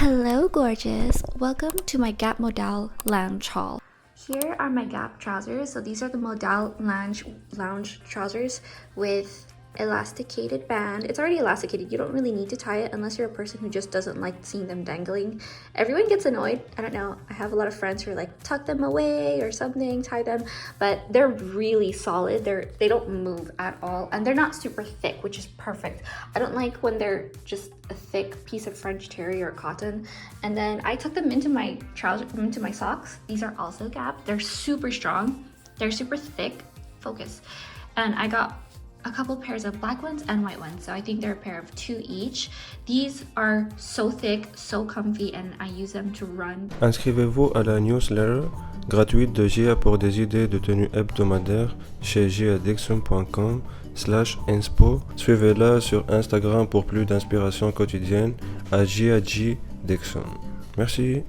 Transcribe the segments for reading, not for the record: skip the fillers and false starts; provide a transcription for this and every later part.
Hello gorgeous, welcome to my Gap Modal lounge haul. Here are my Gap trousers. So these are the Modal lounge trousers with elasticated band. It's already elasticated, you don't really need to tie it unless you're a person who just doesn't like seeing them dangling. Everyone gets annoyed, I don't know, I have a lot of friends who are like tuck them away or something, tie them, but they're really solid. They don't move at all, and they're not super thick, which is perfect. I don't like when they're just a thick piece of French terry or cotton. And then I tuck them into my trousers, into my socks. These are also Gap. They're super strong, they're super thick, focus, and I got a couple pairs of black ones and white ones, so I think they're a pair of 2 each. These are so thick, so comfy, and I use them to run. Inscrivez-vous à la newsletter gratuite de Gia pour des idées de tenue hebdomadaires chez giadixon.com/inspo. Suivez-la sur Instagram pour plus d'inspiration quotidienne à Gia Dixon. Merci.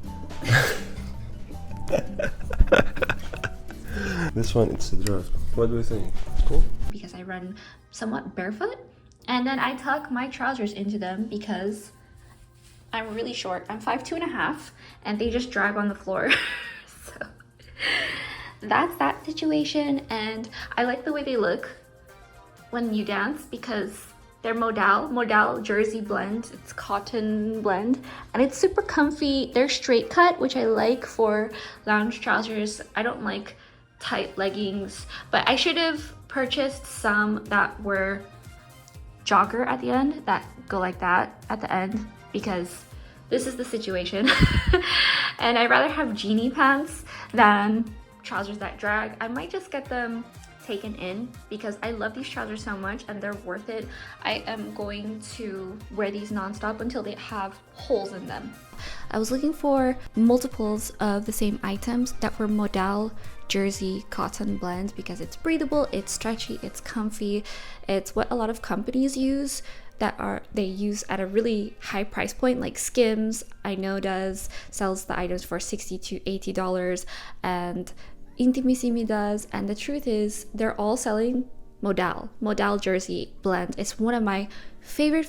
This one, it's a draft. What do you think? It's cool? Because I run somewhat barefoot, and then I tuck my trousers into them because I'm really short. I'm 5'2.5", and they just drag on the floor. So that's that situation, and I like the way they look when you dance because they're modal jersey blend. It's cotton blend, and it's super comfy. They're straight cut, which I like for lounge trousers. I don't like tight leggings, but I should have purchased some that were jogger at the end, that go like that at the end, because this is the situation. And I'd rather have jeany pants than trousers that drag. I might just get them taken in because I love these trousers so much and they're worth it. I am going to wear these nonstop until they have holes in them. I was looking for multiples of the same items that were modal jersey cotton blend because it's breathable, it's stretchy, it's comfy. It's what a lot of companies use they use at a really high price point, like Skims I know sells the items for $60 to $80, and Intimissimi does, and the truth is they're all selling modal jersey blend. It's one of my favorite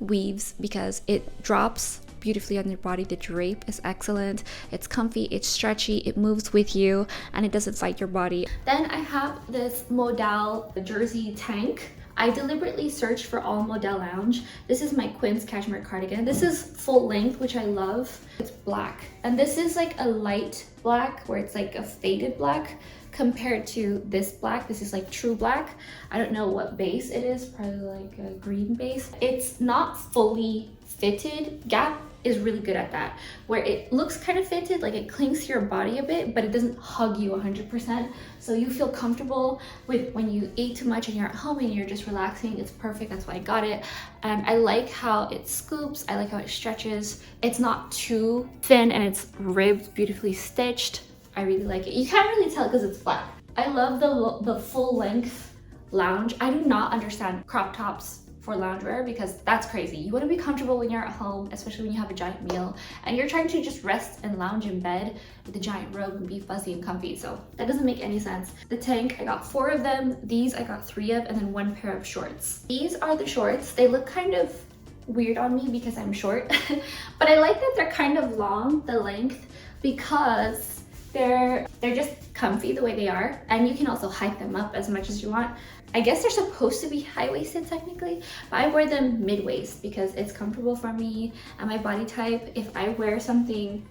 weaves because it drops beautifully on your body. The drape is excellent, it's comfy, it's stretchy, it moves with you, and it doesn't fight your body. Then I have this modal jersey tank. I deliberately searched for all modal lounge. This is my Quince Cashmere Cardigan. This is full length, which I love. It's black, and this is like a light black where it's like a faded black compared to this black. This is like true black. I don't know what base it is, probably like a green base. It's not fully fitted. Gap is really good at that, where it looks kind of fitted, like it clings to your body a bit, but it doesn't hug you 100%. So you feel comfortable with when you ate too much and you're at home and you're just relaxing. It's perfect, that's why I got it. And I like how it scoops, I like how it stretches. It's not too thin and it's ribbed, beautifully stitched. I really like it. You can't really tell because it's black. I love the full length lounge. I do not understand crop tops for loungewear because that's crazy. You want to be comfortable when you're at home, especially when you have a giant meal and you're trying to just rest and lounge in bed with a giant robe and be fuzzy and comfy. So that doesn't make any sense. The tank, I got 4 of them. These I got 3 of, and then 1 pair of shorts. These are the shorts. They look kind of weird on me because I'm short, but I like that they're kind of long, the length, because they're just comfy the way they are, and you can also hike them up as much as you want. I guess they're supposed to be high-waisted technically, but I wear them mid-waist because it's comfortable for me and my body type. If I wear something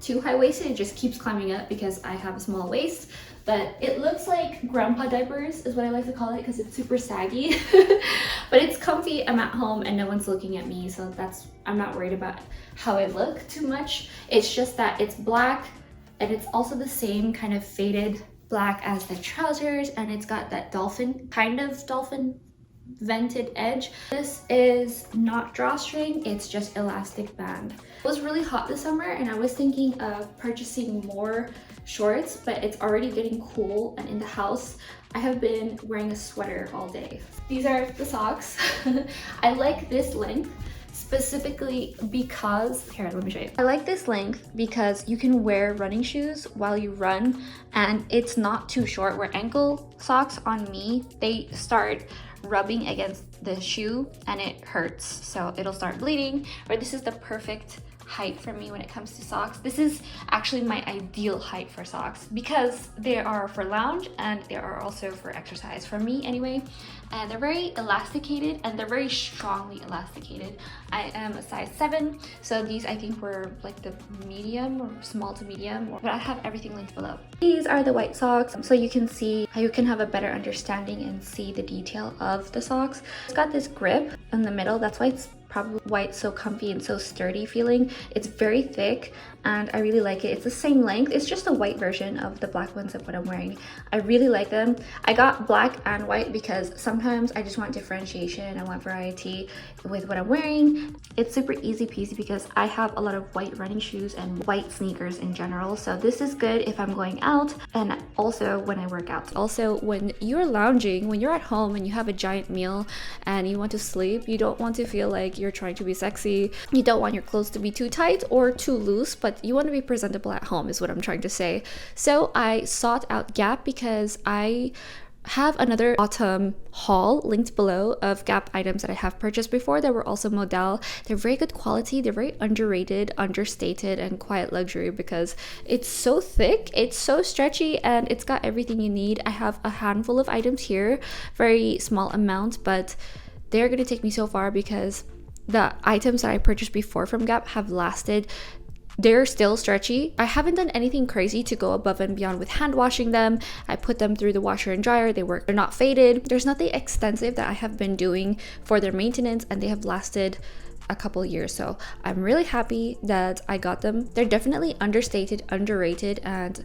too high-waisted, it just keeps climbing up because I have a small waist. But it looks like grandpa diapers is what I like to call it because it's super saggy. But it's comfy, I'm at home and no one's looking at me, so I'm not worried about how I look too much. It's just that it's black, and it's also the same kind of faded black as the trousers, and it's got that dolphin vented edge. This is not drawstring, it's just elastic band. It was really hot this summer and I was thinking of purchasing more shorts, but it's already getting cool, and in the house I have been wearing a sweater all day. These are the socks. I like this length specifically because, here, let me show you. I like this length because you can wear running shoes while you run and it's not too short, where ankle socks on me, they start rubbing against the shoe and it hurts, so it'll start bleeding. Or this is the perfect height for me when it comes to socks. This is actually my ideal height for socks because they are for lounge and they are also for exercise, for me anyway. And they're very elasticated and they're very strongly elasticated. I am a size 7, so these I think were like the medium or small to medium, but I have everything linked below. These are the white socks, so you can see how you can have a better understanding and see the detail of the socks. It's got this grip in the middle, that's why it's probably why it's so comfy and so sturdy feeling. It's very thick and I really like it. It's the same length. It's just a white version of the black ones of what I'm wearing. I really like them. I got black and white because sometimes I just want differentiation. I want variety with what I'm wearing. It's super easy peasy because I have a lot of white running shoes and white sneakers in general. So this is good if I'm going out and also when I work out. Also, when you're lounging, when you're at home and you have a giant meal and you want to sleep, you don't want to feel like you're trying to be sexy. You don't want your clothes to be too tight or too loose, but you want to be presentable at home is what I'm trying to say. So I sought out Gap because I have another autumn haul linked below of Gap items that I have purchased before that were also modal. They're very good quality, they're very underrated, understated, and quiet luxury because it's so thick, it's so stretchy, and it's got everything you need. I have a handful of items here, very small amount, but they're gonna take me so far because the items that I purchased before from Gap have lasted. They're still stretchy. I haven't done anything crazy to go above and beyond with hand washing them. I put them through the washer and dryer. They work. They're not faded. There's nothing extensive that I have been doing for their maintenance, and they have lasted a couple years. So I'm really happy that I got them. They're definitely understated, underrated, and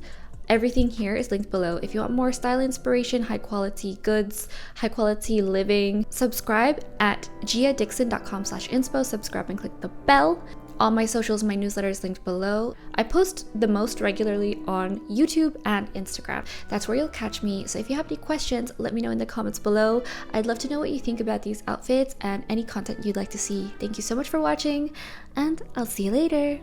everything here is linked below. If you want more style inspiration, high quality goods, high quality living, subscribe at giadixon.com/inspo. Subscribe and click the bell. All my socials, my newsletter is linked below. I post the most regularly on YouTube and Instagram. That's where you'll catch me. So if you have any questions, let me know in the comments below. I'd love to know what you think about these outfits and any content you'd like to see. Thank you so much for watching, and I'll see you later.